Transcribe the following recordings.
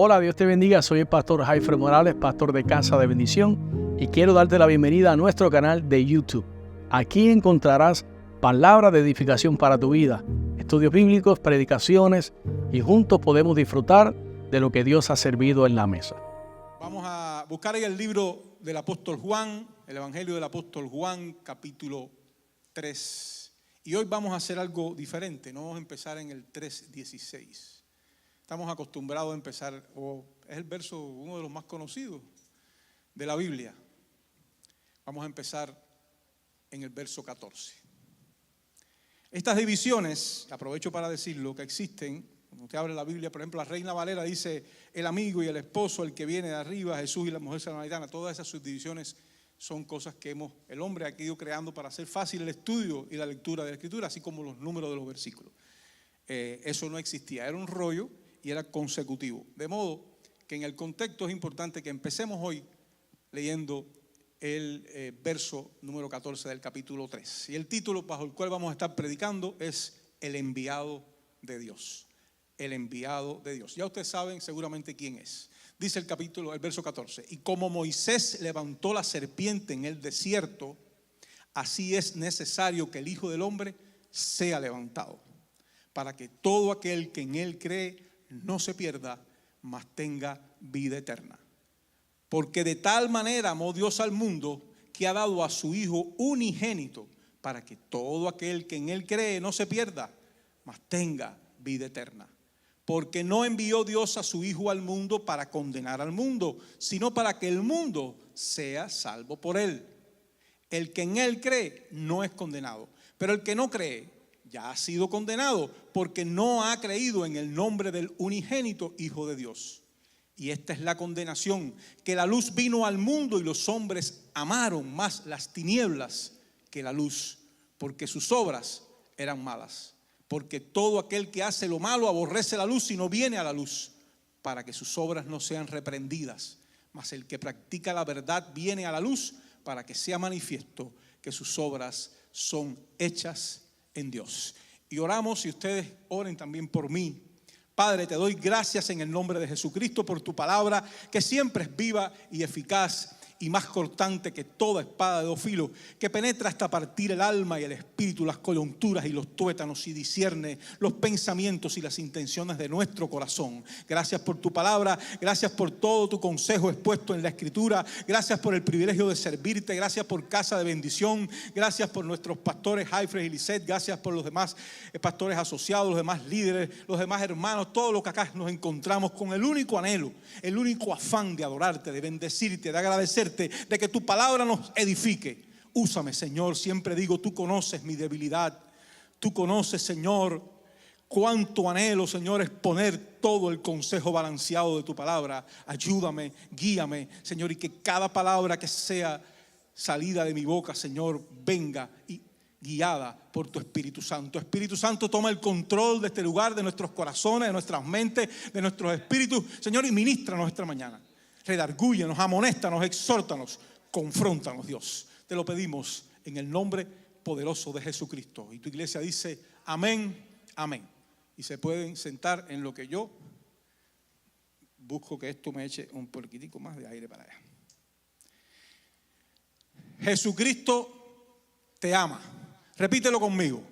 Hola, Dios te bendiga. Soy el pastor Jaifer Morales, pastor de Casa de Bendición, y quiero darte la bienvenida a nuestro canal de YouTube. Aquí encontrarás palabras de edificación para tu vida, estudios bíblicos, predicaciones, y juntos podemos disfrutar de lo que Dios ha servido en la mesa. Vamos a buscar ahí el libro del apóstol Juan, el Evangelio del apóstol Juan, capítulo 3. Y hoy vamos a hacer algo diferente, no vamos a empezar en el 3:16. Estamos acostumbrados a empezar, es el verso, uno de los más conocidos de la Biblia. Vamos a empezar en el verso 14. Estas divisiones, aprovecho para decirlo, que existen. Cuando usted abre la Biblia, por ejemplo, la Reina Valera dice el amigo y el esposo, el que viene de arriba, Jesús y la mujer samaritana. Todas esas subdivisiones son cosas que el hombre ha ido creando para hacer fácil el estudio y la lectura de la Escritura, así como los números de los versículos. Eso no existía, era un rollo y era consecutivo. De modo que en el contexto es importante que empecemos hoy leyendo el verso número 14 del capítulo 3. Y el título bajo el cual vamos a estar predicando es El enviado de Dios. El enviado de Dios. Ya ustedes saben seguramente quién es. Dice el verso 14: y como Moisés levantó la serpiente en el desierto, así es necesario que el Hijo del Hombre sea levantado, para que todo aquel que en él cree no se pierda, mas tenga vida eterna. Porque de tal manera amó Dios al mundo, que ha dado a su Hijo unigénito, para que todo aquel que en él cree no se pierda, mas tenga vida eterna. Porque no envió Dios a su Hijo al mundo para condenar al mundo, sino para que el mundo sea salvo por él. El que en él cree no es condenado, pero el que no cree ya ha sido condenado, porque no ha creído en el nombre del unigénito Hijo de Dios. Y esta es la condenación, que la luz vino al mundo y los hombres amaron más las tinieblas que la luz, porque sus obras eran malas. Porque todo aquel que hace lo malo aborrece la luz y no viene a la luz, para que sus obras no sean reprendidas. Mas el que practica la verdad viene a la luz, para que sea manifiesto que sus obras son hechas en Dios. Y oramos, y ustedes oren también por mí. Padre, te doy gracias en el nombre de Jesucristo por tu palabra, que siempre es viva y eficaz y más cortante que toda espada de dos filos, que penetra hasta partir el alma y el espíritu, las coyunturas y los tuétanos, y discierne los pensamientos y las intenciones de nuestro corazón. Gracias por tu palabra, gracias por todo tu consejo expuesto en la Escritura, gracias por el privilegio de servirte, gracias por Casa de Bendición, gracias por nuestros pastores Jaifer y Lisette, gracias por los demás pastores asociados, los demás líderes, los demás hermanos, todos los que acá nos encontramos con el único anhelo, el único afán de adorarte, de bendecirte, de agradecerte, de que tu palabra nos edifique. Úsame, Señor. Siempre digo, tú conoces mi debilidad, tú conoces, Señor, cuánto anhelo, Señor, es poner todo el consejo balanceado de tu palabra. Ayúdame, guíame, Señor, y que cada palabra que sea salida de mi boca, Señor, venga y guiada por tu Espíritu Santo. Espíritu Santo, toma el control de este lugar, de nuestros corazones, de nuestras mentes, de nuestros espíritus, Señor, y ministranos esta mañana. Redargúyenos, amonéstanos, exhórtanos, confróntanos, Dios. Te lo pedimos en el nombre poderoso de Jesucristo. Y tu iglesia dice amén, amén. Y se pueden sentar en lo que yo busco que esto me eche un poquitico más de aire para allá. Jesucristo te ama. Repítelo conmigo.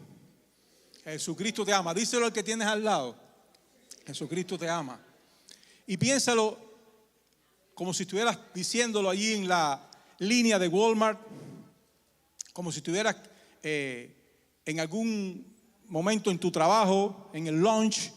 Jesucristo te ama. Díselo al que tienes al lado. Jesucristo te ama. Y piénsalo como si estuvieras diciéndolo allí en la línea de Walmart, como si estuvieras en algún momento en tu trabajo, en el lunch,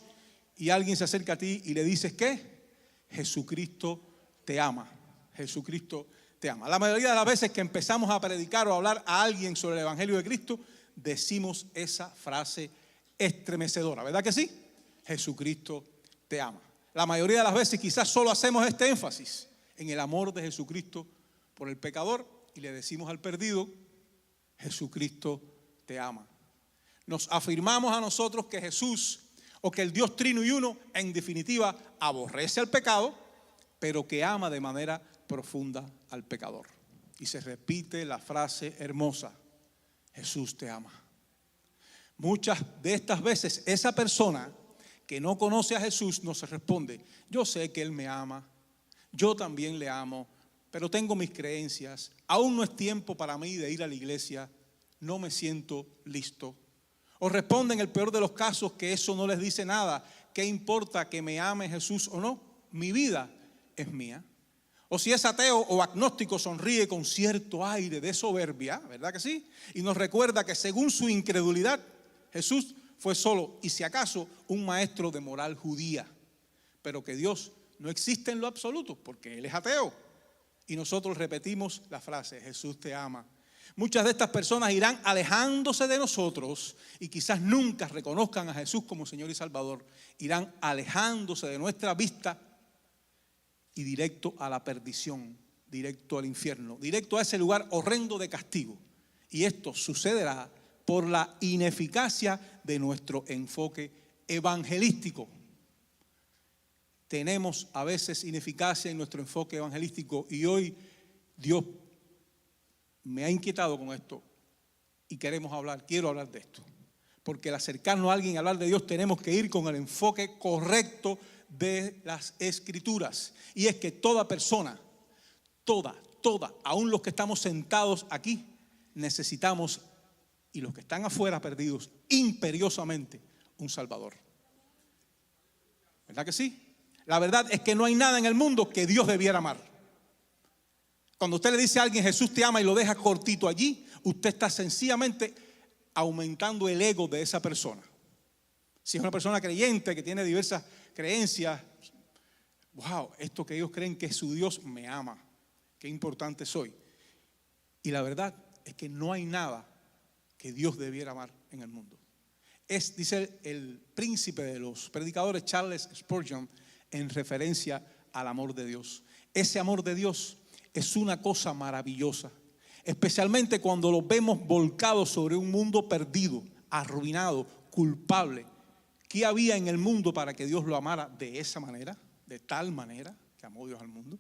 y alguien se acerca a ti y le dices, ¿qué? Jesucristo te ama. Jesucristo te ama. La mayoría de las veces que empezamos a predicar o a hablar a alguien sobre el Evangelio de Cristo, decimos esa frase estremecedora, ¿verdad que sí? Jesucristo te ama. La mayoría de las veces quizás solo hacemos este énfasis en el amor de Jesucristo por el pecador, y le decimos al perdido, Jesucristo te ama. Nos afirmamos a nosotros que Jesús, o que el Dios Trino y Uno, en definitiva, aborrece al pecado, pero que ama de manera profunda al pecador. Y se repite la frase hermosa, Jesús te ama. Muchas de estas veces esa persona que no conoce a Jesús nos responde: yo sé que Él me ama, yo también le amo, pero tengo mis creencias, aún no es tiempo para mí de ir a la iglesia, no me siento listo. O responde en el peor de los casos que eso no les dice nada. ¿Qué importa que me ame Jesús o no? Mi vida es mía. O si es ateo o agnóstico, sonríe con cierto aire de soberbia, ¿verdad que sí? Y nos recuerda que según su incredulidad, Jesús fue solo y si acaso un maestro de moral judía, pero que Dios no existe en lo absoluto porque Él es ateo. Y nosotros repetimos la frase: Jesús te ama. Muchas de estas personas irán alejándose de nosotros y quizás nunca reconozcan a Jesús como Señor y Salvador. Irán alejándose de nuestra vista y directo a la perdición, directo al infierno, directo a ese lugar horrendo de castigo. Y esto sucederá por la ineficacia de nuestro enfoque evangelístico. Tenemos a veces ineficacia en nuestro enfoque evangelístico y hoy Dios me ha inquietado con esto y quiero hablar de esto. Porque al acercarnos a alguien y hablar de Dios tenemos que ir con el enfoque correcto de las Escrituras. Y es que toda persona, toda, aún los que estamos sentados aquí, necesitamos, y los que están afuera perdidos, imperiosamente un Salvador. ¿Verdad que sí? La verdad es que no hay nada en el mundo que Dios debiera amar. Cuando usted le dice a alguien Jesús te ama y lo deja cortito allí, usted está sencillamente aumentando el ego de esa persona. Si es una persona creyente que tiene diversas creencias, wow, esto que ellos creen que es su Dios me ama, qué importante soy. Y la verdad es que no hay nada que Dios debiera amar en el mundo. Dice el príncipe de los predicadores Charles Spurgeon en referencia al amor de Dios. Ese amor de Dios es una cosa maravillosa, especialmente cuando lo vemos volcado sobre un mundo perdido, arruinado, culpable. ¿Qué había en el mundo para que Dios lo amara de esa manera, de tal manera que amó Dios al mundo?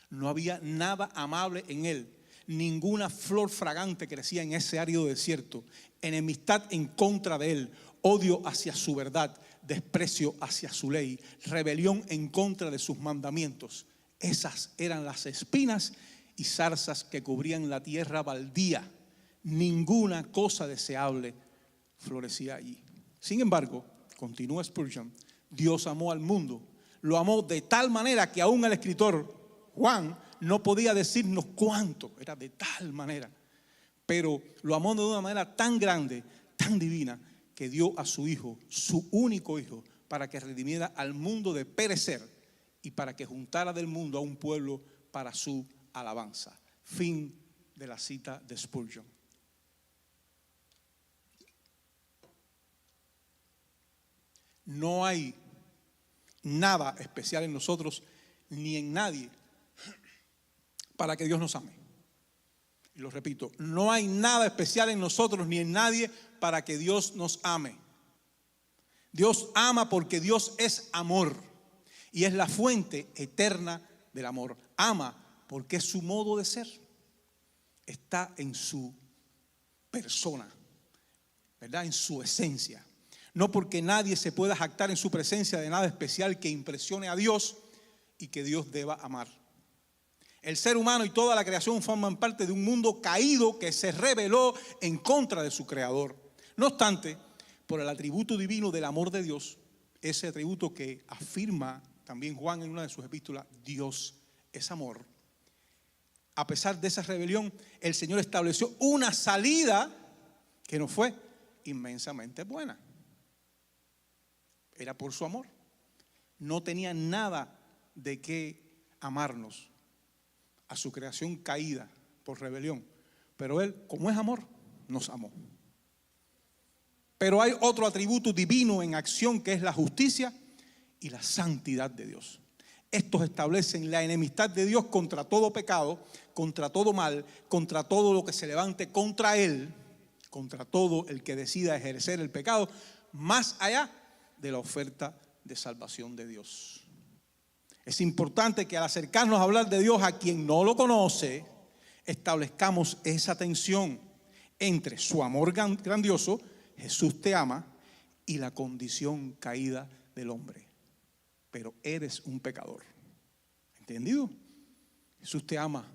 No había nada amable en él, ninguna flor fragante crecía en ese árido desierto, enemistad en contra de él, odio hacia su verdad, desprecio hacia su ley, rebelión en contra de sus mandamientos. Esas eran las espinas y zarzas que cubrían la tierra baldía. Ninguna cosa deseable florecía allí. Sin embargo, continúa Spurgeon, Dios amó al mundo. Lo amó de tal manera que aún el escritor Juan no podía decirnos cuánto. Era de tal manera. Pero lo amó de una manera tan grande, tan divina, que dio a su hijo, su único hijo, para que redimiera al mundo de perecer y para que juntara del mundo a un pueblo para su alabanza. Fin de la cita de Spurgeon. No hay nada especial en nosotros ni en nadie para que Dios nos ame. Y lo repito, no hay nada especial en nosotros ni en nadie para que Dios nos ame. Dios ama porque Dios es amor y es la fuente eterna del amor. Ama porque es su modo de ser. Está en su persona, ¿verdad? En su esencia. No porque nadie se pueda jactar en su presencia de nada especial que impresione a Dios y que Dios deba amar. El ser humano y toda la creación forman parte de un mundo caído que se rebeló en contra de su creador. No obstante, por el atributo divino del amor de Dios, ese atributo que afirma también Juan en una de sus epístolas, Dios es amor. A pesar de esa rebelión, el Señor estableció una salida que no fue inmensamente buena. Era por su amor. No tenía nada de qué amarnos a su creación caída por rebelión. Pero Él, como es amor, nos amó. Pero hay otro atributo divino en acción que es la justicia y la santidad de Dios. Estos establecen la enemistad de Dios contra todo pecado, contra todo mal, contra todo lo que se levante contra Él, contra todo el que decida ejercer el pecado, más allá de la oferta de salvación de Dios. Es importante que al acercarnos a hablar de Dios a quien no lo conoce, establezcamos esa tensión entre su amor grandioso, Jesús te ama, y la condición caída del hombre. Pero eres un pecador. ¿Entendido? Jesús te ama,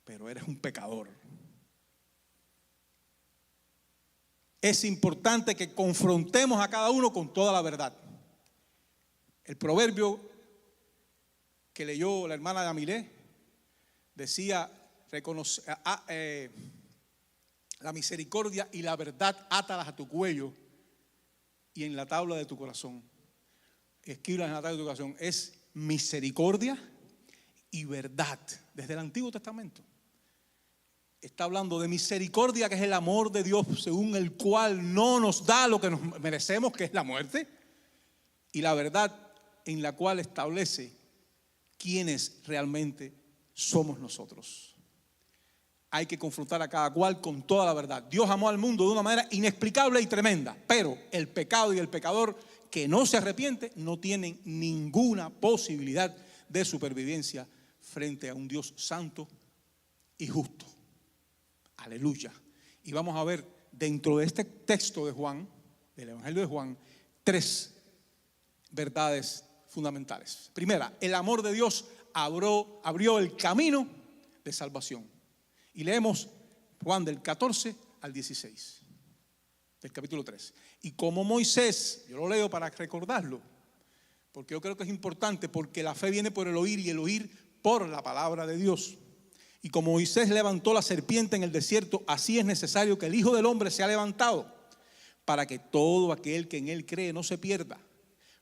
pero eres un pecador. Es importante que confrontemos a cada uno con toda la verdad. El proverbio que leyó la hermana de Amilé decía: la misericordia y la verdad átalas a tu cuello y en la tabla de tu corazón. Escríbelas en la tabla de tu corazón. Es misericordia y verdad. Desde el Antiguo Testamento está hablando de misericordia, que es el amor de Dios, según el cual no nos da lo que nos merecemos, que es la muerte, y la verdad, en la cual establece quiénes realmente somos nosotros. Hay que confrontar a cada cual con toda la verdad. Dios amó al mundo de una manera inexplicable y tremenda, pero el pecado y el pecador que no se arrepiente no tienen ninguna posibilidad de supervivencia frente a un Dios santo y justo. Aleluya. Y vamos a ver dentro de este texto de Juan, del Evangelio de Juan, 3 verdades fundamentales. Primera, el amor de Dios abrió el camino de salvación. Y leemos Juan del 14 al 16, del capítulo 3. Y como Moisés, yo lo leo para recordarlo, porque yo creo que es importante, porque la fe viene por el oír y el oír por la palabra de Dios. Y como Moisés levantó la serpiente en el desierto, así es necesario que el Hijo del Hombre sea levantado, para que todo aquel que en él cree no se pierda,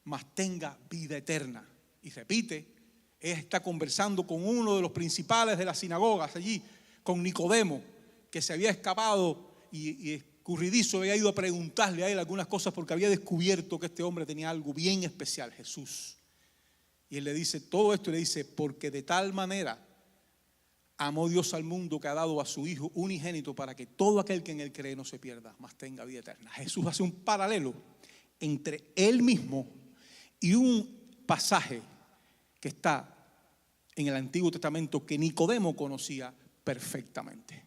mas tenga vida eterna. Y repite, él está conversando con uno de los principales de las sinagogas allí, con Nicodemo, que se había escapado y escurridizo había ido a preguntarle a él algunas cosas porque había descubierto que este hombre tenía algo bien especial, Jesús. Y él le dice todo esto y le dice: porque de tal manera amó Dios al mundo que ha dado a su Hijo unigénito, para que todo aquel que en él cree no se pierda, mas tenga vida eterna. Jesús hace un paralelo entre él mismo y un pasaje que está en el Antiguo Testamento que Nicodemo conocía perfectamente.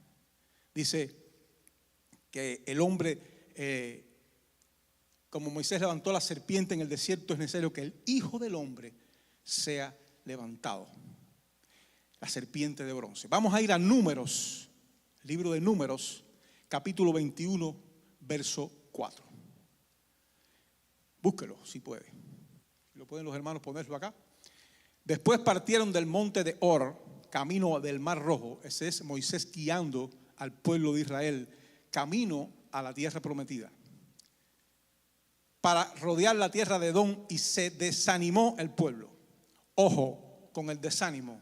Dice que el hombre, como Moisés levantó la serpiente en el desierto, es necesario que el Hijo del Hombre sea levantado. La serpiente de bronce. Vamos a ir a Números, libro de Números, capítulo 21, verso 4. Búsquelo si puede. ¿Lo pueden los hermanos ponerlo acá? Después partieron del monte de Hor, camino del Mar Rojo. Ese es Moisés guiando al pueblo de Israel camino a la tierra prometida, para rodear la tierra de Edom, y se desanimó el pueblo. Ojo con el desánimo.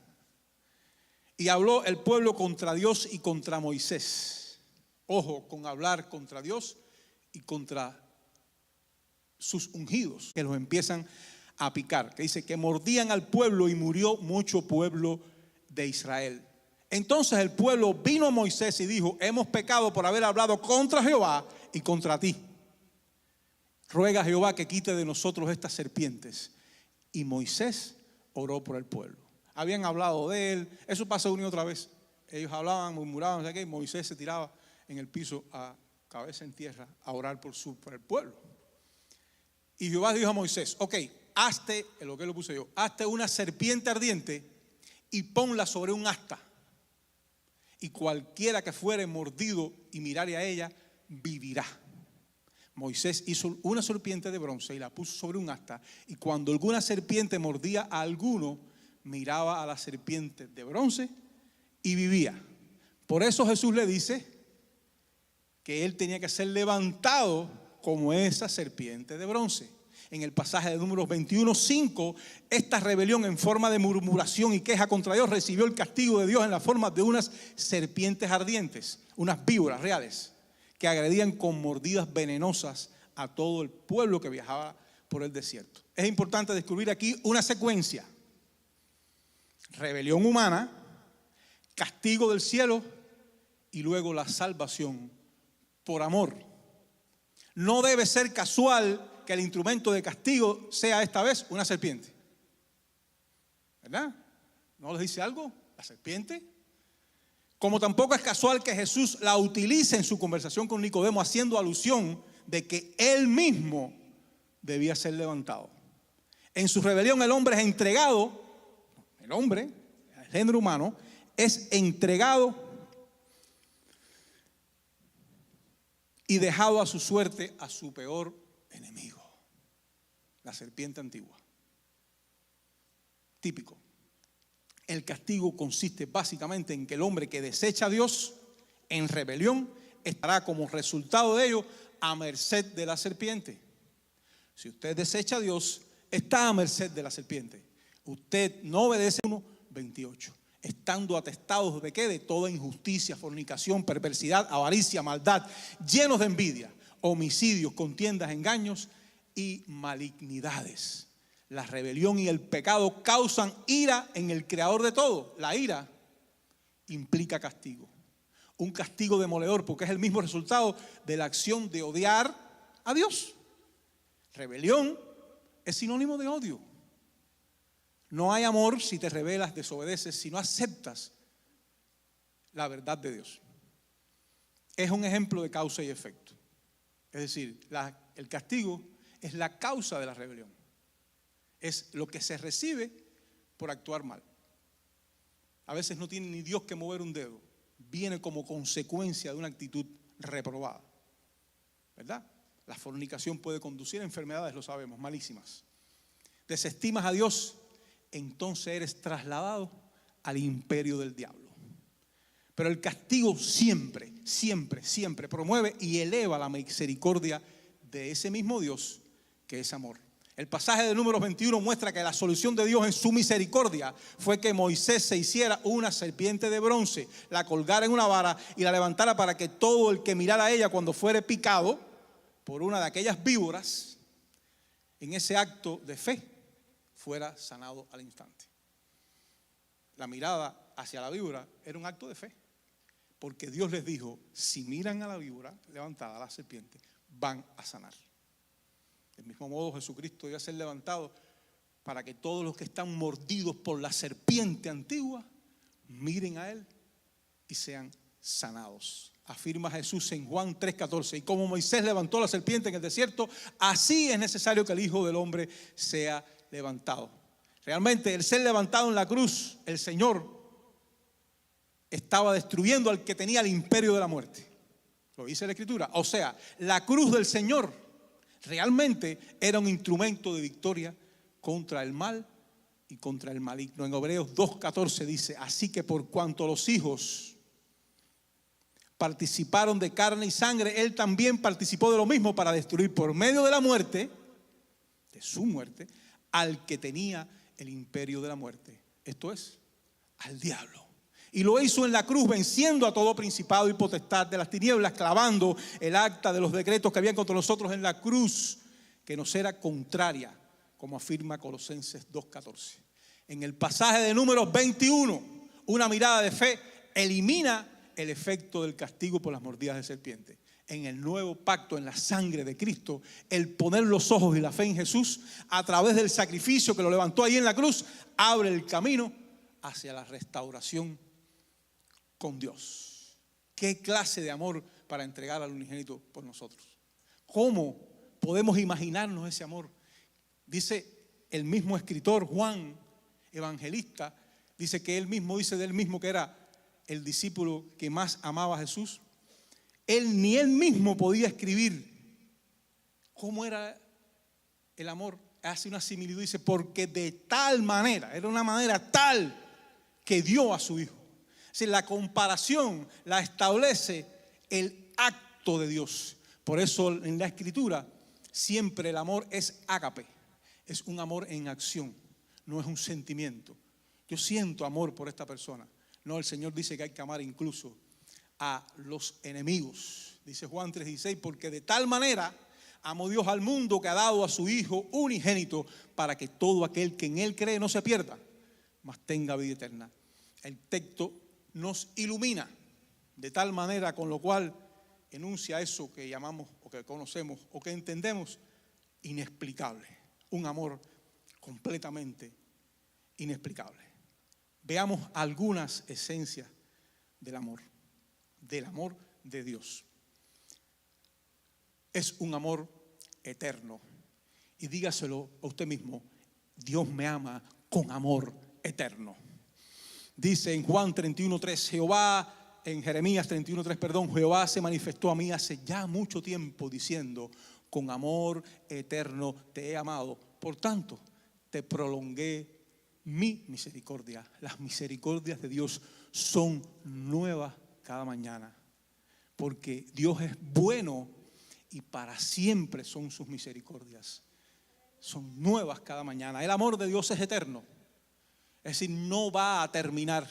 Y habló el pueblo contra Dios y contra Moisés. Ojo con hablar contra Dios y contra sus ungidos, que los empiezan a picar. Que dice que mordían al pueblo y murió mucho pueblo de Israel. Entonces el pueblo vino a Moisés y dijo: hemos pecado por haber hablado contra Jehová y contra ti. Ruega a Jehová que quite de nosotros estas serpientes. Y Moisés oró por el pueblo. Habían hablado de él. Eso pasa una y otra vez. Ellos hablaban, murmuraban, ¿sabes qué? Moisés se tiraba en el piso a cabeza en tierra a orar por el pueblo. Y Jehová dijo a Moisés: ok, hazte, en lo que lo puse yo, hazte una serpiente ardiente y ponla sobre un asta. Y cualquiera que fuere mordido y mirare a ella, vivirá. Moisés hizo una serpiente de bronce y la puso sobre un asta. Y cuando alguna serpiente mordía a alguno, miraba a la serpiente de bronce y vivía. Por eso Jesús le dice que él tenía que ser levantado como esa serpiente de bronce. En el pasaje de Números 21:5, esta rebelión en forma de murmuración y queja contra Dios recibió el castigo de Dios en la forma de unas serpientes ardientes, unas víboras reales, que agredían con mordidas venenosas a todo el pueblo que viajaba por el desierto. Es importante descubrir aquí una secuencia: rebelión humana, castigo del cielo y luego la salvación por amor. No debe ser casual que el instrumento de castigo sea esta vez una serpiente, ¿verdad? ¿No les dice algo? La serpiente. Como tampoco es casual que Jesús la utilice en su conversación con Nicodemo, haciendo alusión de que él mismo debía ser levantado. En su rebelión el hombre es entregado, el hombre, el género humano, es entregado y dejado a su suerte a su peor enemigo, la serpiente antigua. Típico. El castigo consiste básicamente en que el hombre que desecha a Dios en rebelión estará como resultado de ello a merced de la serpiente. Si usted desecha a Dios, está a merced de la serpiente. Usted no obedece. 1:28. Estando atestados de ¿qué? De toda injusticia, fornicación, perversidad, avaricia, maldad, llenos de envidia, homicidios, contiendas, engaños y malignidades. La rebelión y el pecado causan ira en el creador de todo. La ira implica castigo. Un castigo demoledor porque es el mismo resultado de la acción de odiar a Dios. Rebelión es sinónimo de odio. No hay amor si te rebelas, desobedeces, si no aceptas la verdad de Dios. Es un ejemplo de causa y efecto. Es decir, el castigo es la causa de la rebelión. Es lo que se recibe por actuar mal. A veces no tiene ni Dios que mover un dedo. Viene como consecuencia de una actitud reprobada. ¿Verdad? La fornicación puede conducir a enfermedades, lo sabemos, malísimas. Desestimas a Dios, entonces eres trasladado al imperio del diablo. Pero el castigo siempre, siempre, siempre promueve y eleva la misericordia de ese mismo Dios que es amor. El pasaje de Números 21 muestra que la solución de Dios en su misericordia fue que Moisés se hiciera una serpiente de bronce, la colgara en una vara y la levantara para que todo el que mirara a ella cuando fuere picado por una de aquellas víboras, en ese acto de fe, fuera sanado al instante. La mirada hacia la víbora era un acto de fe, porque Dios les dijo, si miran a la víbora levantada, a la serpiente, van a sanar. Del mismo modo Jesucristo iba a ser levantado para que todos los que están mordidos por la serpiente antigua miren a Él y sean sanados. Afirma Jesús en Juan 3:14, y como Moisés levantó la serpiente en el desierto, así es necesario que el Hijo del Hombre sea levantado. Realmente el ser levantado en la cruz, el Señor estaba destruyendo al que tenía el imperio de la muerte. Lo dice la Escritura. O sea, la cruz del Señor realmente era un instrumento de victoria contra el mal y contra el maligno. En Hebreos 2:14 dice, así que por cuanto los hijos participaron de carne y sangre, Él también participó de lo mismo para destruir por medio de la muerte, de su muerte, al que tenía el imperio de la muerte. Esto es, al diablo. Y lo hizo en la cruz, venciendo a todo principado y potestad de las tinieblas, clavando el acta de los decretos que habían contra nosotros en la cruz, que nos era contraria, como afirma Colosenses 2:14. En el pasaje de Números 21, una mirada de fe elimina el efecto del castigo por las mordidas de serpiente. En el nuevo pacto, en la sangre de Cristo, el poner los ojos y la fe en Jesús, a través del sacrificio que lo levantó ahí en la cruz, abre el camino hacia la restauración con Dios. ¿Qué clase de amor para entregar al unigénito por nosotros? ¿Cómo podemos imaginarnos ese amor? Dice el mismo escritor Juan, evangelista, dice que él mismo dice de él mismo que era el discípulo que más amaba a Jesús. Ni él mismo podía escribir cómo era el amor. Hace una similitud, dice, porque de tal manera, era una manera tal que dio a su hijo. Es decir, la comparación la establece el acto de Dios. Por eso en la Escritura siempre el amor es ágape. Es un amor en acción, no es un sentimiento. Yo siento amor por esta persona. No, el Señor dice que hay que amar incluso a los enemigos. Dice Juan 3:16, porque de tal manera amó Dios al mundo que ha dado a su Hijo unigénito para que todo aquel que en Él cree no se pierda, mas tenga vida eterna. El texto nos ilumina de tal manera con lo cual enuncia eso que llamamos o que conocemos o que entendemos inexplicable. Un amor completamente inexplicable. Veamos algunas esencias del amor de Dios. Es un amor eterno. Y dígaselo a usted mismo, Dios me ama con amor eterno. Dice en Juan 31:3, en Jeremías 31:3, Jehová se manifestó a mí hace ya mucho tiempo diciendo, con amor eterno te he amado. Por tanto, te prolongué mi misericordia. Las misericordias de Dios son nuevas cada mañana. Porque Dios es bueno y para siempre son sus misericordias. Son nuevas cada mañana. El amor de Dios es eterno. Es decir, no va a terminar.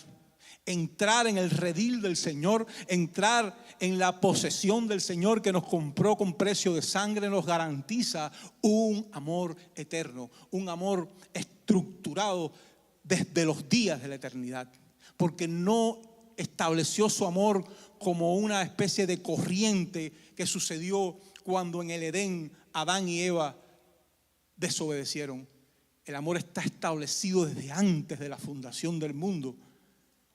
Entrar en el redil del Señor, entrar en la posesión del Señor que nos compró con precio de sangre, nos garantiza un amor eterno, un amor estructurado desde los días de la eternidad. Porque no estableció su amor como una especie de corriente que sucedió cuando en el Edén Adán y Eva desobedecieron. El amor está establecido desde antes de la fundación del mundo,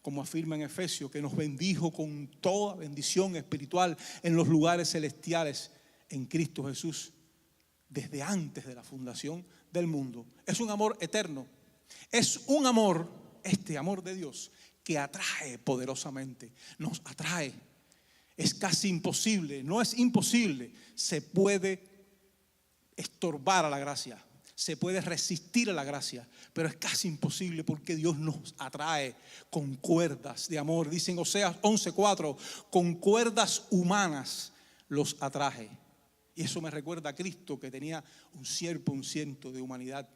como afirma en Efesios, que nos bendijo con toda bendición espiritual en los lugares celestiales en Cristo Jesús, desde antes de la fundación del mundo. Es un amor eterno. Es un amor, este amor de Dios, que atrae poderosamente, nos atrae. Es casi imposible, no es imposible, se puede estorbar a la gracia, se puede resistir a la gracia, pero es casi imposible porque Dios nos atrae con cuerdas de amor. Dice en Oseas 11:4, con cuerdas humanas los atraje. Y eso me recuerda a Cristo, que tenía un cierto de humanidad,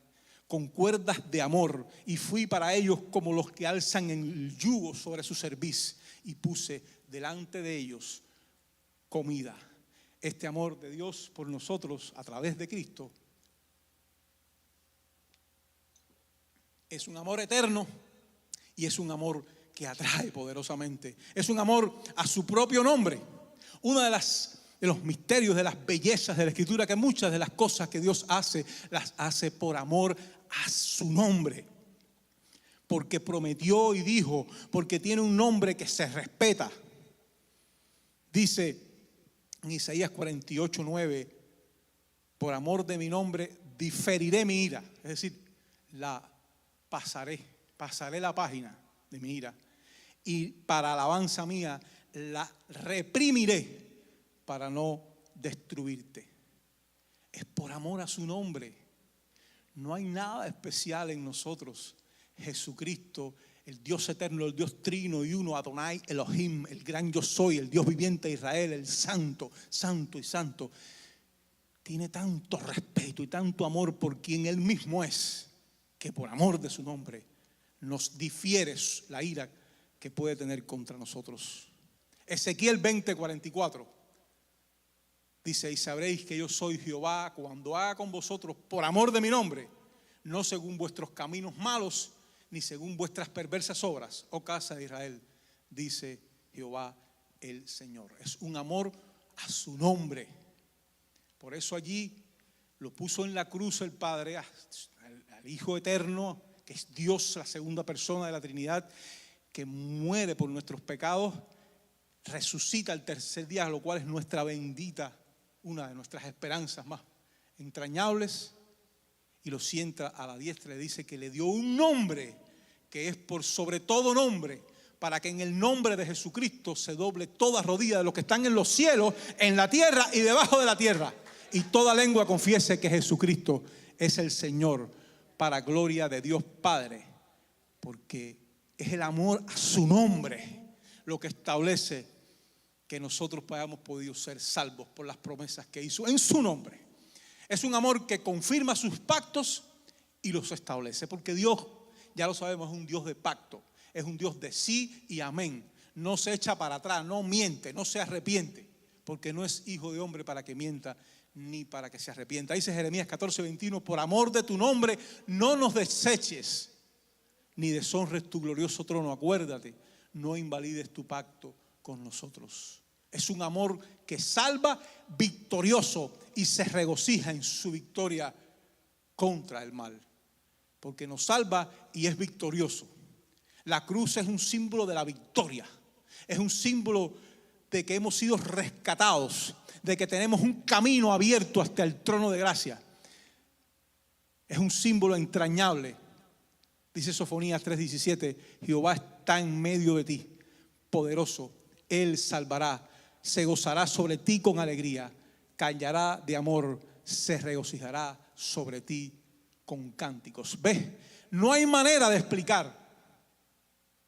con cuerdas de amor, y fui para ellos como los que alzan el yugo sobre su cerviz, y puse delante de ellos comida. Este amor de Dios por nosotros a través de Cristo es un amor eterno y es un amor que atrae poderosamente. Es un amor a su propio nombre. Uno de los misterios, de las bellezas de la Escritura, que muchas de las cosas que Dios hace, las hace por amor a su nombre. Porque prometió y dijo, porque tiene un nombre que se respeta. Dice en Isaías 48:9, por amor de mi nombre diferiré mi ira. Es decir, pasaré la página de mi ira, y para alabanza mía la reprimiré para no destruirte. Es por amor a su nombre. No hay nada especial en nosotros. Jesucristo, el Dios eterno, el Dios trino y uno, Adonai Elohim, el gran yo soy, el Dios viviente de Israel, el santo, santo y santo, tiene tanto respeto y tanto amor por quien Él mismo es, que por amor de su nombre nos difiere la ira que puede tener contra nosotros. Ezequiel 20:44 dice, y sabréis que yo soy Jehová cuando haga con vosotros por amor de mi nombre, no según vuestros caminos malos, ni según vuestras perversas obras, oh casa de Israel, dice Jehová el Señor. Es un amor a su nombre. Por eso allí lo puso en la cruz el Padre, al Hijo eterno, que es Dios, la segunda persona de la Trinidad, que muere por nuestros pecados, resucita el tercer día, lo cual es nuestra bendita, una de nuestras esperanzas más entrañables, y lo sienta a la diestra y le dice que le dio un nombre que es por sobre todo nombre, para que en el nombre de Jesucristo se doble toda rodilla de los que están en los cielos, en la tierra y debajo de la tierra, y toda lengua confiese que Jesucristo es el Señor, para gloria de Dios Padre, porque es el amor a su nombre lo que establece que nosotros hayamos podido ser salvos por las promesas que hizo en su nombre. Es un amor que confirma sus pactos y los establece, porque Dios, ya lo sabemos, es un Dios de pacto, es un Dios de sí y amén. No se echa para atrás, no miente, no se arrepiente, porque no es hijo de hombre para que mienta ni para que se arrepienta. Dice Jeremías 14:21, por amor de tu nombre no nos deseches, ni deshonres tu glorioso trono. Acuérdate, no invalides tu pacto con nosotros. Es un amor que salva, victorioso, y se regocija en su victoria contra el mal, porque nos salva y es victorioso. La cruz es un símbolo de la victoria, es un símbolo de que hemos sido rescatados, de que tenemos un camino abierto hasta el trono de gracia. Es un símbolo entrañable. Dice Sofonías 3:17, Jehová está en medio de ti, poderoso. Él salvará, se gozará sobre ti con alegría, callará de amor, se regocijará sobre ti con cánticos. ¿Ves? No hay manera de explicar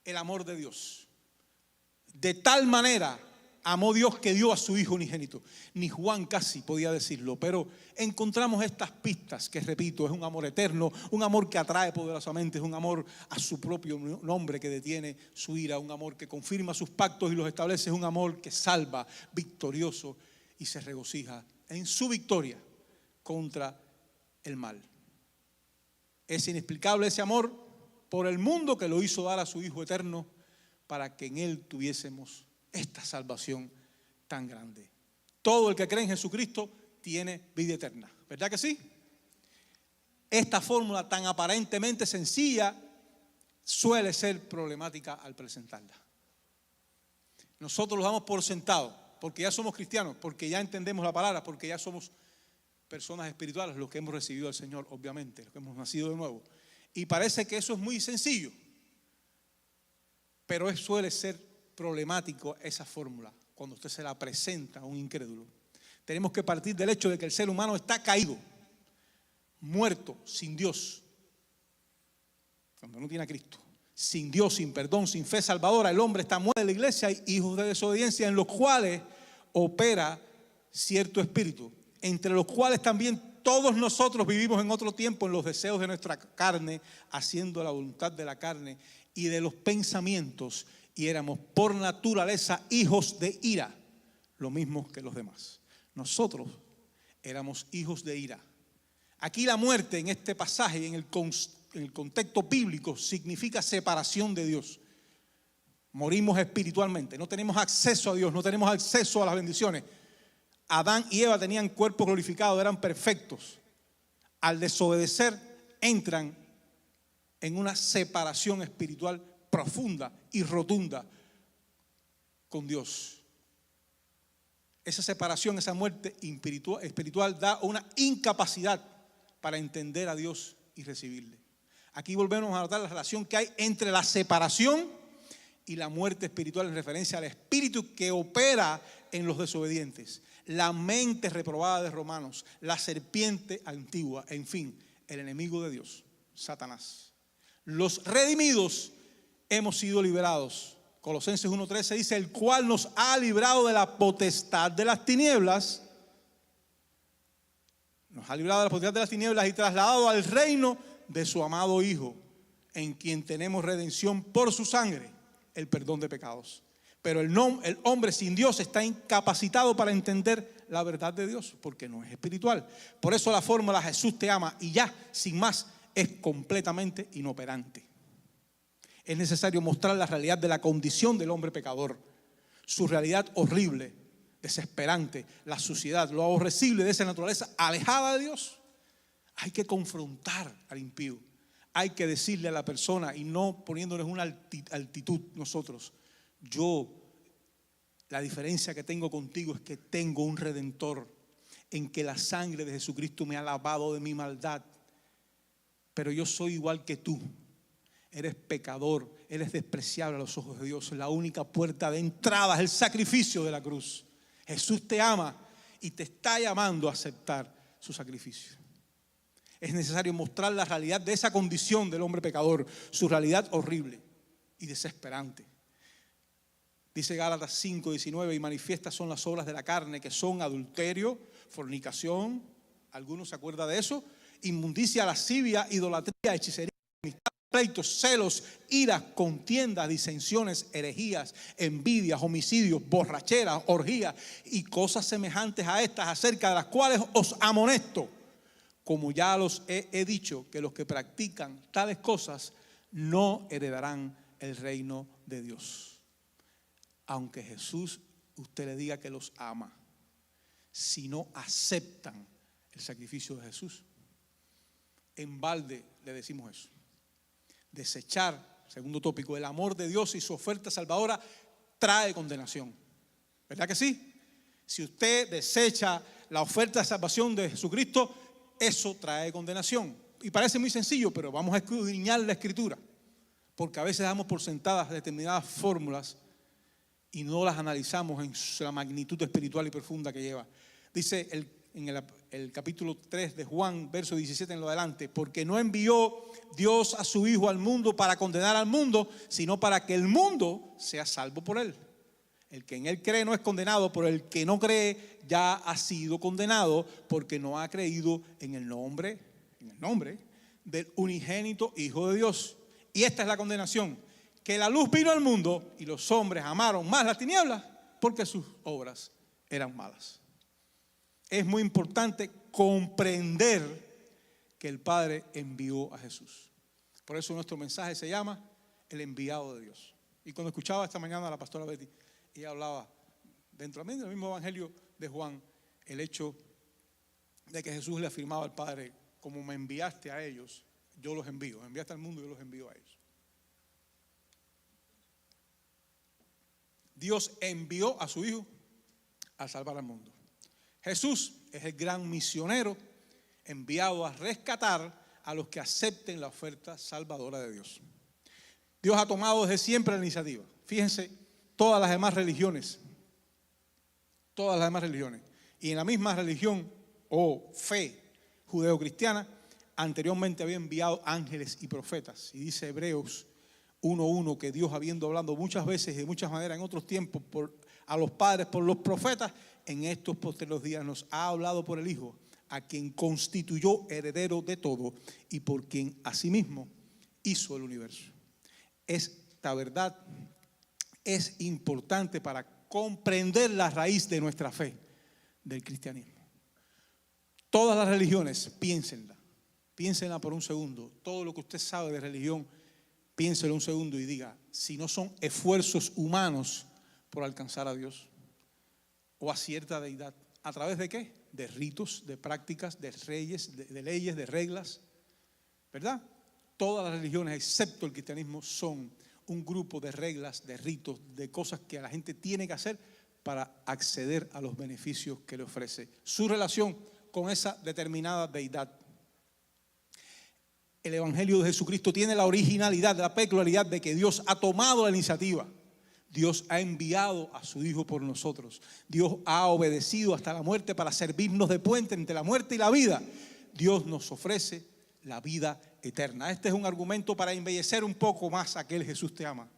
el amor de Dios. De tal manera amó Dios que dio a su Hijo unigénito. Ni Juan casi podía decirlo, pero encontramos estas pistas que, repito, es un amor eterno, un amor que atrae poderosamente, es un amor a su propio nombre que detiene su ira, un amor que confirma sus pactos y los establece, es un amor que salva, victorioso, y se regocija en su victoria contra el mal. Es inexplicable ese amor por el mundo que lo hizo dar a su Hijo eterno para que en Él tuviésemos esta salvación tan grande. Todo el que cree en Jesucristo tiene vida eterna, ¿verdad que sí? Esta fórmula tan aparentemente sencilla suele ser problemática al presentarla. Nosotros lo damos por sentado, porque ya somos cristianos, porque ya entendemos la palabra, porque ya somos personas espirituales, los que hemos recibido al Señor, obviamente, los que hemos nacido de nuevo. Y parece que eso es muy sencillo, pero suele ser problemático esa fórmula cuando usted se la presenta a un incrédulo. Tenemos que partir del hecho de que el ser humano está caído, muerto, sin Dios, cuando no tiene a Cristo, sin Dios, sin perdón, sin fe salvadora. El hombre está muerto. En la iglesia hay hijos de desobediencia en los cuales opera cierto espíritu, entre los cuales también todos nosotros vivimos en otro tiempo en los deseos de nuestra carne, haciendo la voluntad de la carne y de los pensamientos, y éramos por naturaleza hijos de ira, lo mismo que los demás. Nosotros éramos hijos de ira. Aquí la muerte en este pasaje, en el contexto bíblico, significa separación de Dios. Morimos espiritualmente, no tenemos acceso a Dios, no tenemos acceso a las bendiciones. Adán y Eva tenían cuerpo glorificado, eran perfectos. Al desobedecer, entran en una separación espiritual profunda y rotunda con Dios. Esa separación, esa muerte espiritual da una incapacidad para entender a Dios y recibirle. Aquí volvemos a notar la relación que hay entre la separación y la muerte espiritual en referencia al espíritu que opera en los desobedientes. La mente reprobada de Romanos, la serpiente antigua, en fin, el enemigo de Dios, Satanás. Los redimidos hemos sido liberados. Colosenses 1:13 dice, el cual nos ha librado de la potestad de las tinieblas. Nos ha librado de la potestad de las tinieblas y trasladado al reino de su amado Hijo, en quien tenemos redención por su sangre, el perdón de pecados. Pero el hombre sin Dios está incapacitado para entender la verdad de Dios, porque no es espiritual. Por eso la fórmula Jesús te ama y ya, sin más, es completamente inoperante. Es necesario mostrar la realidad de la condición del hombre pecador, su realidad horrible, desesperante, la suciedad, lo aborrecible de esa naturaleza alejada de Dios. Hay que confrontar al impío, hay que decirle a la persona y no poniéndoles una altitud nosotros. La diferencia que tengo contigo es que tengo un Redentor, en que la sangre de Jesucristo me ha lavado de mi maldad, pero yo soy igual que tú. Eres pecador, eres despreciable a los ojos de Dios. La única puerta de entrada es el sacrificio de la cruz. Jesús te ama y te está llamando a aceptar su sacrificio. Es necesario mostrar la realidad de esa condición del hombre pecador, su realidad horrible y desesperante. Dice Gálatas 5:19, y manifiestas son las obras de la carne, que son adulterio, fornicación, ¿alguno se acuerda de eso? Inmundicia, lascivia, idolatría, hechicería, pleitos, celos, iras, contiendas, disensiones, herejías, envidias, homicidios, borracheras, orgías y cosas semejantes a estas, acerca de las cuales os amonesto, como ya los he dicho, que los que practican tales cosas no heredarán el reino de Dios. Aunque Jesús, usted le diga que los ama, si no aceptan el sacrificio de Jesús, en balde le decimos eso. Desechar, segundo tópico, el amor de Dios y su oferta salvadora trae condenación. ¿Verdad que sí? Si usted desecha la oferta de salvación de Jesucristo, eso trae condenación. Y parece muy sencillo, pero vamos a escudriñar la Escritura, porque a veces damos por sentadas determinadas fórmulas y no las analizamos en la magnitud espiritual y profunda que lleva. Dice en el capítulo 3 de Juan, verso 17 en lo adelante: porque no envió Dios a su Hijo al mundo para condenar al mundo, sino para que el mundo sea salvo por él. El que en él cree no es condenado, pero el que no cree ya ha sido condenado, porque no ha creído en el nombre del unigénito Hijo de Dios. Y esta es la condenación: que la luz vino al mundo y los hombres amaron más las tinieblas porque sus obras eran malas. Es muy importante comprender que el Padre envió a Jesús. Por eso nuestro mensaje se llama El enviado de Dios. Y cuando escuchaba esta mañana a la pastora Betty, ella hablaba dentro del mismo evangelio de Juan, el hecho de que Jesús le afirmaba al Padre: como me enviaste a ellos, yo los envío. Me enviaste al mundo, yo los envío a ellos. Dios envió a su Hijo a salvar al mundo. Jesús es el gran misionero enviado a rescatar a los que acepten la oferta salvadora de Dios. Dios ha tomado desde siempre la iniciativa. Fíjense, todas las demás religiones, y en la misma religión o fe judeo-cristiana, anteriormente había enviado ángeles y profetas. Y dice Hebreos 1:1 que Dios, habiendo hablado muchas veces y de muchas maneras en otros tiempos a los padres por los profetas, en estos posteriores días nos ha hablado por el Hijo, a quien constituyó heredero de todo y por quien asimismo hizo el universo. Esta verdad es importante para comprender la raíz de nuestra fe, del cristianismo. Todas las religiones, piénsenla por un segundo. Todo lo que usted sabe de religión, piénselo un segundo y diga si no son esfuerzos humanos por alcanzar a Dios o a cierta deidad. ¿A través de qué? De ritos, de prácticas, de leyes, de reglas, ¿verdad? Todas las religiones, excepto el cristianismo, son un grupo de reglas, de ritos, de cosas que la gente tiene que hacer para acceder a los beneficios que le ofrece su relación con esa determinada deidad. El Evangelio de Jesucristo tiene la originalidad, la peculiaridad de que Dios ha tomado la iniciativa. Dios ha enviado a su Hijo por nosotros. Dios ha obedecido hasta la muerte para servirnos de puente entre la muerte y la vida. Dios nos ofrece la vida eterna. Este es un argumento para embellecer un poco más aquel Jesús te ama.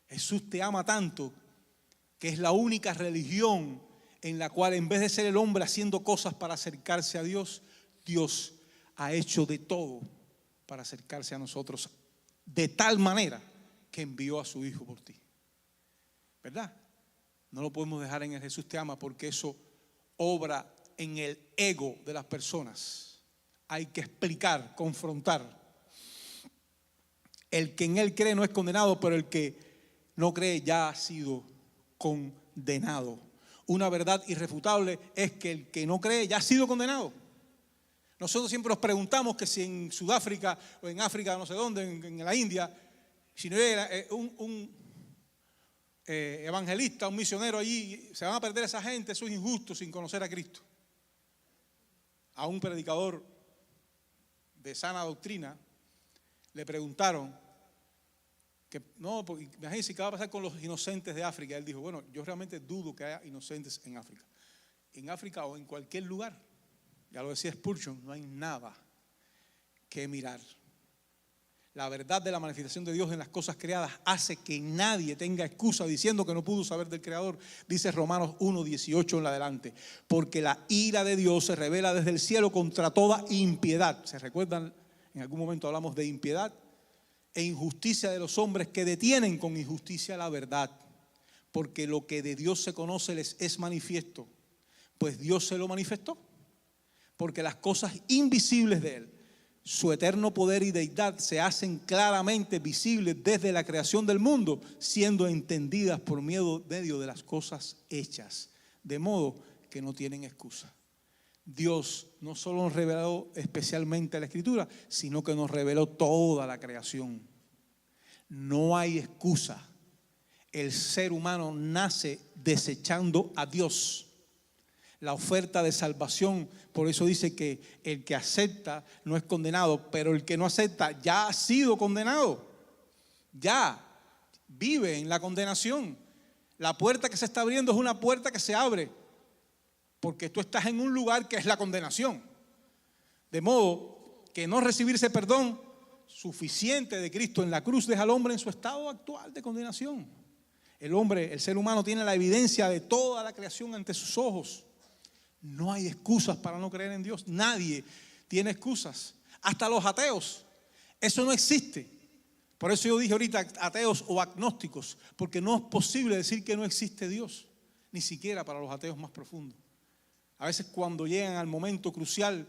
Jesús te ama tanto que es la única religión en la cual, en vez de ser el hombre haciendo cosas para acercarse a Dios, Dios ha hecho de todo para acercarse a nosotros, de tal manera que envió a su Hijo por ti. ¿Verdad? No lo podemos dejar en el Jesús te ama, porque eso obra en el ego de las personas. Hay que explicar, confrontar. El que en él cree no es condenado, pero el que no cree ya ha sido condenado. Una verdad irrefutable es que el que no cree ya ha sido condenado. Nosotros siempre nos preguntamos que si en Sudáfrica o en África, no sé dónde, en la India, si no hay un evangelista, un misionero allí, se van a perder esa gente. Eso es injusto, sin conocer a Cristo. A un predicador de sana doctrina le preguntaron que no, porque imagínense qué va a pasar con los inocentes de África. Él dijo: bueno, yo realmente dudo que haya inocentes en África. En África o en cualquier lugar, ya lo decía Spurgeon, no hay nada que mirar. La verdad de la manifestación de Dios en las cosas creadas hace que nadie tenga excusa diciendo que no pudo saber del Creador. Dice Romanos 1:18 en adelante: porque la ira de Dios se revela desde el cielo contra toda impiedad. ¿Se recuerdan? En algún momento hablamos de impiedad e injusticia de los hombres que detienen con injusticia la verdad. Porque lo que de Dios se conoce les es manifiesto, pues Dios se lo manifestó. Porque las cosas invisibles de Él, su eterno poder y deidad, se hacen claramente visibles desde la creación del mundo, siendo entendidas por medio de las cosas hechas, de modo que no tienen excusa. Dios no solo nos reveló especialmente la Escritura, sino que nos reveló toda la creación. No hay excusa. El ser humano nace desechando a Dios. la oferta de salvación. Por eso dice que el que acepta no es condenado, pero el que no acepta ya ha sido condenado. Ya vive en la condenación. La puerta que se está abriendo es una puerta que se abre porque tú estás en un lugar que es la condenación. De modo que no recibir ese perdón suficiente de Cristo en la cruz deja al hombre en su estado actual de condenación. El hombre, el ser humano, tiene la evidencia de toda la creación ante sus ojos. No hay excusas para no creer en Dios. Nadie tiene excusas. Hasta los ateos. Eso no existe. Por eso yo dije ahorita ateos o agnósticos, porque no es posible decir que no existe Dios, ni siquiera para los ateos más profundos. A veces cuando llegan al momento crucial,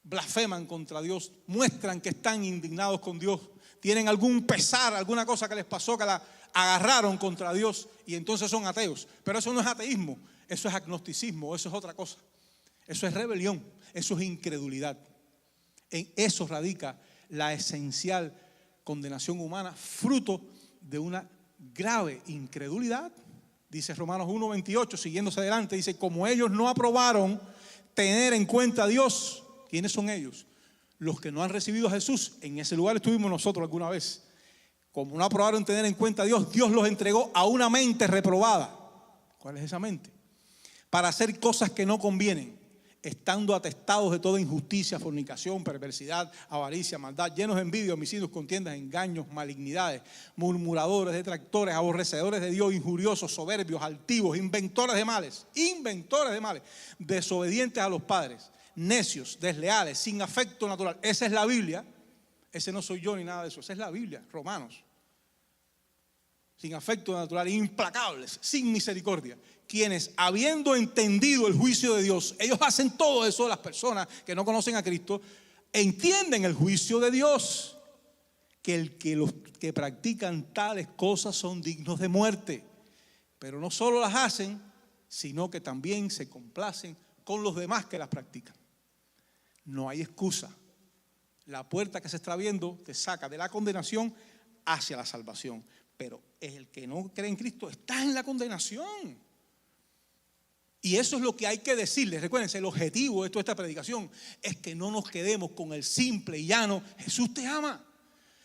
blasfeman contra Dios, muestran que están indignados con Dios, tienen algún pesar, alguna cosa que les pasó, que la agarraron contra Dios y entonces son ateos. Pero eso no es ateísmo, eso es agnosticismo, eso es otra cosa. Eso es rebelión, eso es incredulidad. En eso radica la esencial condenación humana, fruto de una grave incredulidad. Dice Romanos 1:28, siguiéndose adelante, dice: como ellos no aprobaron tener en cuenta a Dios. ¿Quiénes son ellos? Los que no han recibido a Jesús. En ese lugar estuvimos nosotros alguna vez. Como no aprobaron tener en cuenta a Dios, Dios los entregó a una mente reprobada. ¿Cuál es esa mente? Para hacer cosas que no convienen, estando atestados de toda injusticia, fornicación, perversidad, avaricia, maldad, llenos de envidia, homicidios, contiendas, engaños, malignidades, murmuradores, detractores, aborrecedores de Dios, injuriosos, soberbios, altivos, inventores de males, desobedientes a los padres, necios, desleales, sin afecto natural. Esa es la Biblia. Ese no soy yo ni nada de eso. Esa es la Biblia, Romanos. Sin afecto natural, implacables, sin misericordia. Quienes, habiendo entendido el juicio de Dios, ellos hacen todo eso, las personas que no conocen a Cristo, entienden el juicio de Dios, que los que practican tales cosas son dignos de muerte. Pero no solo las hacen, sino que también se complacen con los demás que las practican. No hay excusa. La puerta que se está abriendo te saca de la condenación hacia la salvación. Pero el que no cree en Cristo está en la condenación. Y eso es lo que hay que decirles. Recuérdense, el objetivo de toda esta predicación es que no nos quedemos con el simple y llano: Jesús te ama.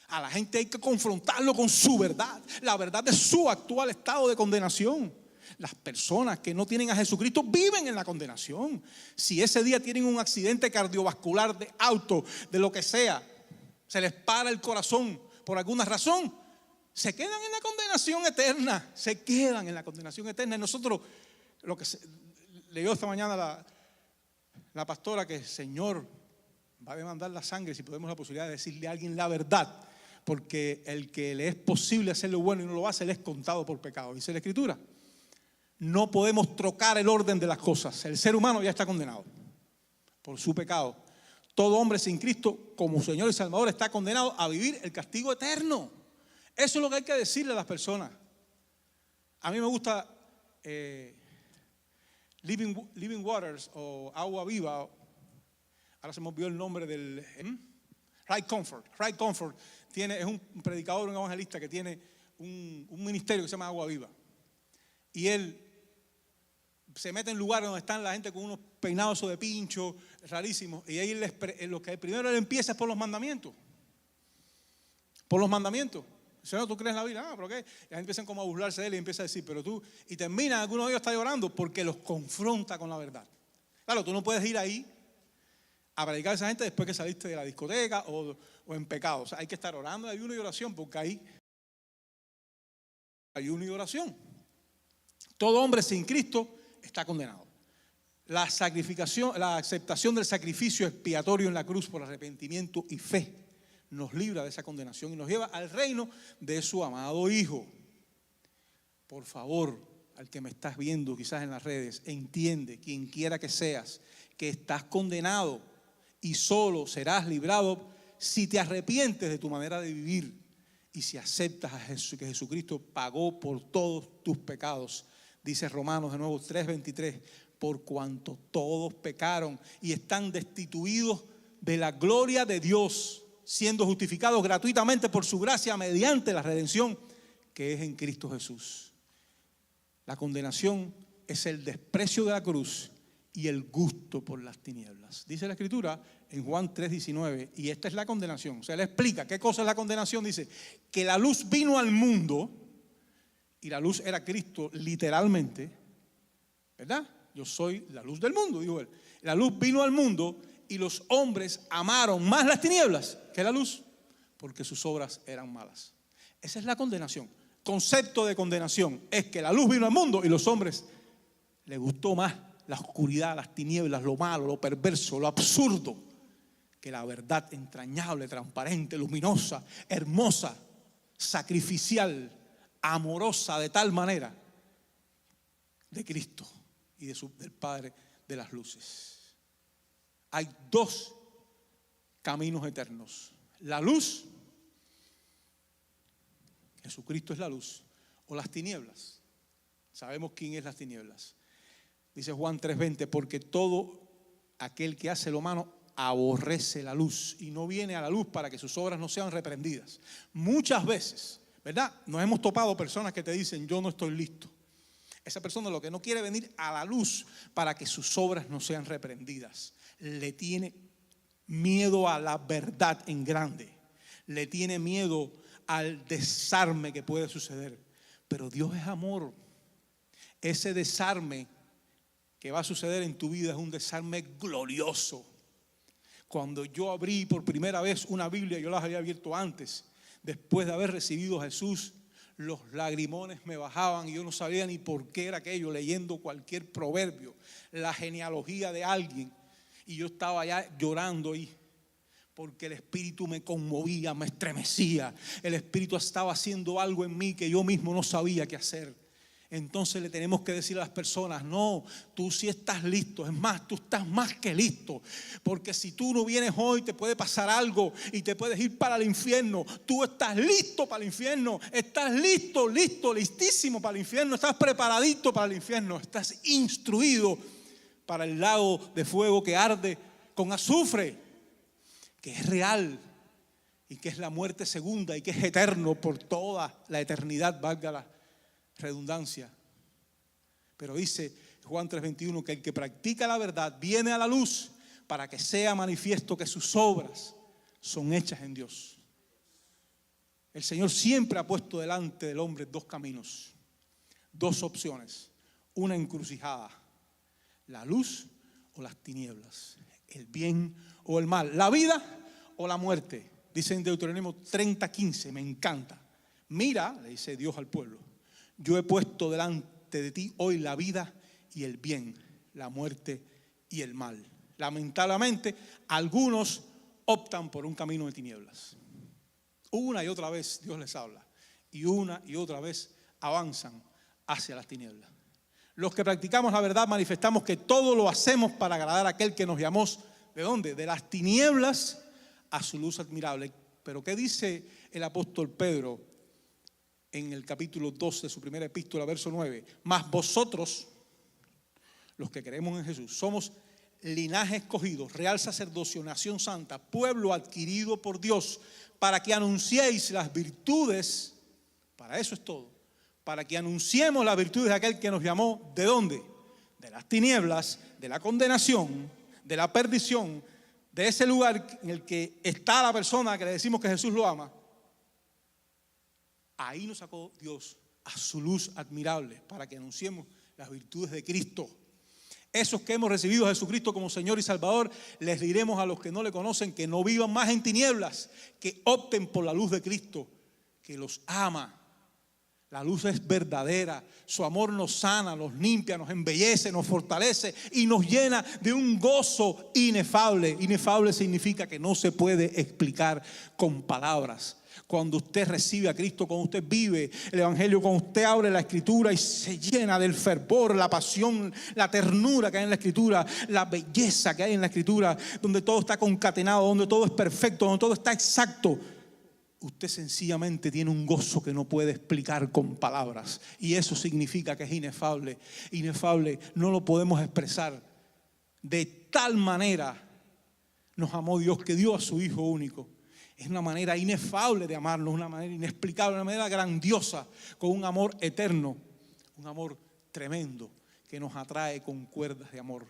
A la gente hay que confrontarlo con su verdad, la verdad de su actual estado de condenación. Las personas que no tienen a Jesucristo viven en la condenación. Si ese día tienen un accidente cardiovascular, de auto, de lo que sea, se les para el corazón por alguna razón, se quedan en la condenación eterna. Se quedan en la condenación eterna. Y nosotros, lo que leyó esta mañana la pastora, que el Señor va a demandar la sangre si podemos la posibilidad de decirle a alguien la verdad, porque el que le es posible hacer lo bueno y no lo hace, le es contado por pecado, dice la Escritura. No podemos trocar el orden de las cosas. El ser humano ya está condenado por su pecado. Todo hombre sin Cristo como Señor y Salvador está condenado a vivir el castigo eterno. Eso es lo que hay que decirle a las personas. A mí me gusta Living Waters o Agua Viva. Ahora se me olvidó el nombre del Ray Comfort. Ray Comfort es un predicador, un evangelista que tiene un ministerio que se llama Agua Viva. Y él se mete en lugares donde están la gente con unos peinados de pincho rarísimos. Y ahí lo que primero él empieza es por los mandamientos. Por los mandamientos. Señor, ¿tú crees en la Biblia? ¿Pero qué? Y la gente empiezan como a burlarse de él y empieza a decir, pero tú. Y termina, algunos de ellos están llorando porque los confronta con la verdad. Claro, tú no puedes ir ahí a predicar a esa gente después que saliste de la discoteca o en pecado. O sea, hay que estar orando, ayuno y oración, porque ahí ayuno y oración. Todo hombre sin Cristo está condenado. La aceptación del sacrificio expiatorio en la cruz por arrepentimiento y fe nos libra de esa condenación y nos lleva al reino de su amado Hijo. Por favor, al que me estás viendo quizás en las redes, entiende, quien quiera que seas, que estás condenado y solo serás librado si te arrepientes de tu manera de vivir y si aceptas que Jesucristo pagó por todos tus pecados. Dice Romanos de nuevo 3:23, por cuanto todos pecaron y están destituidos de la gloria de Dios, siendo justificados gratuitamente por su gracia mediante la redención que es en Cristo Jesús. La condenación es el desprecio de la cruz y el gusto por las tinieblas. Dice la Escritura en Juan 3:19, y esta es la condenación. O sea, él explica qué cosa es la condenación. Dice que la luz vino al mundo, y la luz era Cristo literalmente, ¿verdad? Yo soy la luz del mundo, dijo él. La luz vino al mundo y los hombres amaron más las tinieblas que la luz, porque sus obras eran malas. Esa es la condenación. Concepto de condenación es que la luz vino al mundo y los hombres les gustó más la oscuridad, las tinieblas, lo malo, lo perverso, lo absurdo, que la verdad entrañable, transparente, luminosa, hermosa, sacrificial, amorosa de tal manera de Cristo y del Padre de las luces. Hay dos caminos eternos: la luz, Jesucristo es la luz, o las tinieblas. Sabemos quién es las tinieblas. Dice Juan 3:20, porque todo aquel que hace lo malo aborrece la luz y no viene a la luz para que sus obras no sean reprendidas. Muchas veces, ¿verdad?, nos hemos topado personas que te dicen: yo no estoy listo. Esa persona lo que no quiere venir a la luz para que sus obras no sean reprendidas. Le tiene miedo a la verdad en grande. Le tiene miedo al desarme que puede suceder. Pero Dios es amor. Ese desarme que va a suceder en tu vida es un desarme glorioso. Cuando yo abrí por primera vez una Biblia, yo las había abierto antes, después de haber recibido a Jesús, los lagrimones me bajaban y yo no sabía ni por qué era aquello, leyendo cualquier proverbio, la genealogía de alguien, y yo estaba ya llorando ahí, porque el Espíritu me conmovía, me estremecía. El Espíritu estaba haciendo algo en mí que yo mismo no sabía qué hacer. Entonces le tenemos que decir a las personas: no, tú sí estás listo. Es más, tú estás más que listo. Porque si tú no vienes hoy, te puede pasar algo y te puedes ir para el infierno. Tú estás listo para el infierno. Estás listo, listísimo para el infierno. Estás preparadito para el infierno. Estás instruido para el lago de fuego que arde con azufre, que es real y que es la muerte segunda y que es eterno por toda la eternidad, valga la redundancia. Pero dice Juan 3:21 que el que practica la verdad viene a la luz para que sea manifiesto que sus obras son hechas en Dios. El Señor siempre ha puesto delante del hombre dos caminos, dos opciones, una encrucijada: la luz o las tinieblas, el bien o el mal, la vida o la muerte. Dice en Deuteronomio 30:15, me encanta. Mira, le dice Dios al pueblo, yo he puesto delante de ti hoy la vida y el bien, la muerte y el mal. Lamentablemente, algunos optan por un camino de tinieblas. Una y otra vez Dios les habla y una y otra vez avanzan hacia las tinieblas. Los que practicamos la verdad manifestamos que todo lo hacemos para agradar a aquel que nos llamó. ¿De dónde? De las tinieblas a su luz admirable. Pero ¿qué dice el apóstol Pedro en el capítulo 2 de su primera epístola, verso 9? Mas vosotros, los que creemos en Jesús, somos linaje escogido, real sacerdocio, nación santa, pueblo adquirido por Dios, para que anunciéis las virtudes, para eso es todo, para que anunciemos las virtudes de aquel que nos llamó. ¿De dónde? De las tinieblas, de la condenación, de la perdición, de ese lugar en el que está la persona que le decimos que Jesús lo ama. Ahí nos sacó Dios a su luz admirable para que anunciemos las virtudes de Cristo. Esos que hemos recibido a Jesucristo como Señor y Salvador, les diremos a los que no le conocen que no vivan más en tinieblas, que opten por la luz de Cristo, que los ama. La luz es verdadera, su amor nos sana, nos limpia, nos embellece, nos fortalece y nos llena de un gozo inefable. Inefable significa que no se puede explicar con palabras. Cuando usted recibe a Cristo, cuando usted vive el Evangelio, cuando usted abre la Escritura y se llena del fervor, la pasión, la ternura que hay en la Escritura, la belleza que hay en la Escritura, donde todo está concatenado, donde todo es perfecto, donde todo está exacto, usted sencillamente tiene un gozo que no puede explicar con palabras. Y eso significa que es inefable. Inefable, no lo podemos expresar. De tal manera nos amó Dios que dio a su Hijo único. Es una manera inefable de amarnos, una manera inexplicable, una manera grandiosa, con un amor eterno, un amor tremendo, que nos atrae con cuerdas de amor.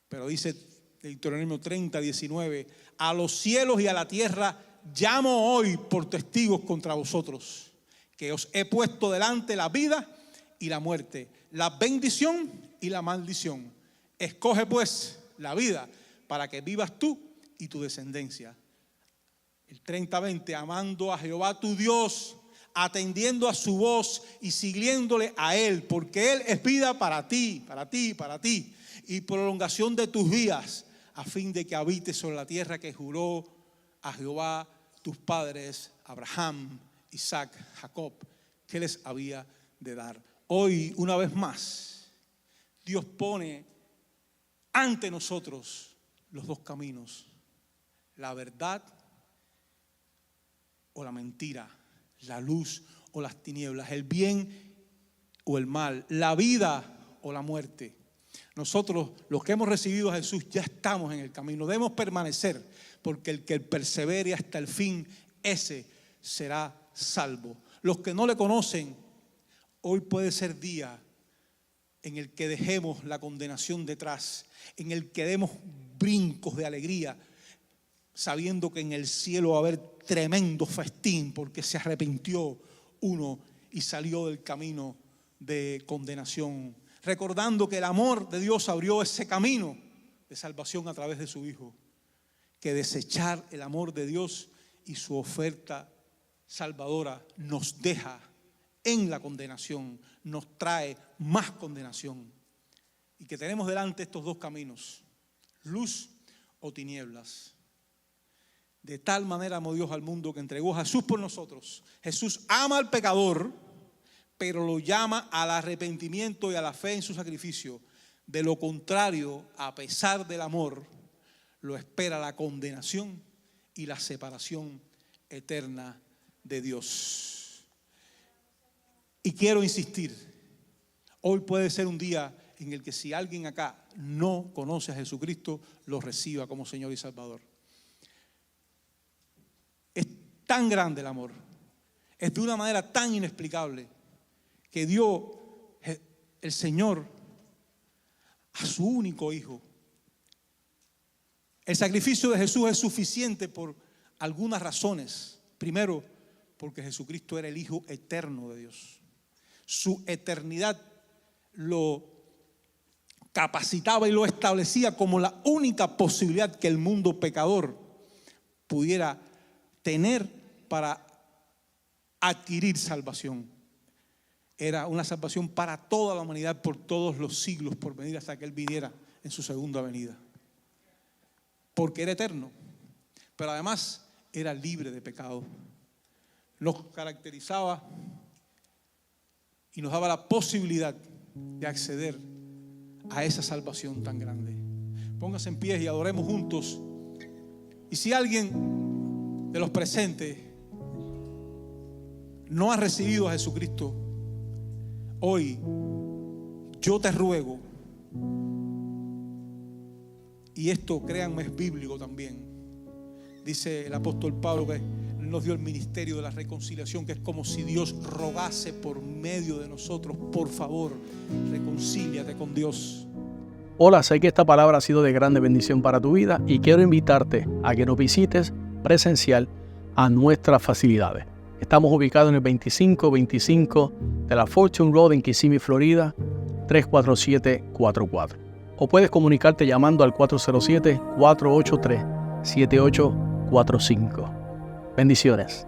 Pero dice Deuteronomio 30, 19, a los cielos y a la tierra llamo hoy por testigos contra vosotros, que os he puesto delante la vida y la muerte, la bendición y la maldición. Escoge pues la vida para que vivas tú y tu descendencia. El 30:20, amando a Jehová tu Dios, atendiendo a su voz y siguiéndole a Él, porque Él es vida para ti, para ti, para ti, y prolongación de tus días, a fin de que habites sobre la tierra que juró a Jehová tus padres, Abraham, Isaac, Jacob, que les había de dar. Hoy, una vez más, Dios pone ante nosotros los dos caminos: la verdad o la mentira, la luz o las tinieblas, el bien o el mal, la vida o la muerte. Nosotros, los que hemos recibido a Jesús, ya estamos en el camino. Debemos permanecer, porque el que persevere hasta el fin, ese será salvo. Los que no le conocen, hoy puede ser día en el que dejemos la condenación detrás, en el que demos brincos de alegría, sabiendo que en el cielo va a haber tremendo festín, porque se arrepintió uno y salió del camino de condenación, recordando que el amor de Dios abrió ese camino de salvación a través de su Hijo. Que desechar el amor de Dios y su oferta salvadora nos deja en la condenación, nos trae más condenación, y que tenemos delante estos dos caminos: luz o tinieblas. De tal manera amó Dios al mundo que entregó a Jesús por nosotros. Jesús ama al pecador, pero lo llama al arrepentimiento y a la fe en su sacrificio. De lo contrario, a pesar del amor, lo espera la condenación y la separación eterna de Dios. Y quiero insistir, hoy puede ser un día en el que, si alguien acá no conoce a Jesucristo, lo reciba como Señor y Salvador. Es tan grande el amor, es de una manera tan inexplicable, que dio el Señor a su único Hijo. El sacrificio de Jesús es suficiente por algunas razones. Primero, porque Jesucristo era el Hijo eterno de Dios. Su eternidad lo capacitaba y lo establecía como la única posibilidad que el mundo pecador pudiera tener para adquirir salvación. Era una salvación para toda la humanidad por todos los siglos, por venir hasta que Él viniera en su segunda venida. Porque era eterno, pero además era libre de pecado. Nos caracterizaba y nos daba la posibilidad de acceder a esa salvación tan grande. Póngase en pie y adoremos juntos. Y si alguien de los presentes no ha recibido a Jesucristo, hoy yo te ruego, y esto, créanme, es bíblico también. Dice el apóstol Pablo que nos dio el ministerio de la reconciliación, que es como si Dios rogase por medio de nosotros: por favor, reconcíliate con Dios. Hola, sé que esta palabra ha sido de grande bendición para tu vida y quiero invitarte a que nos visites presencial a nuestras facilidades. Estamos ubicados en el 2525 de la Fortune Road en Kissimmee, Florida, 34744. O puedes comunicarte llamando al 407-483-7845. Bendiciones.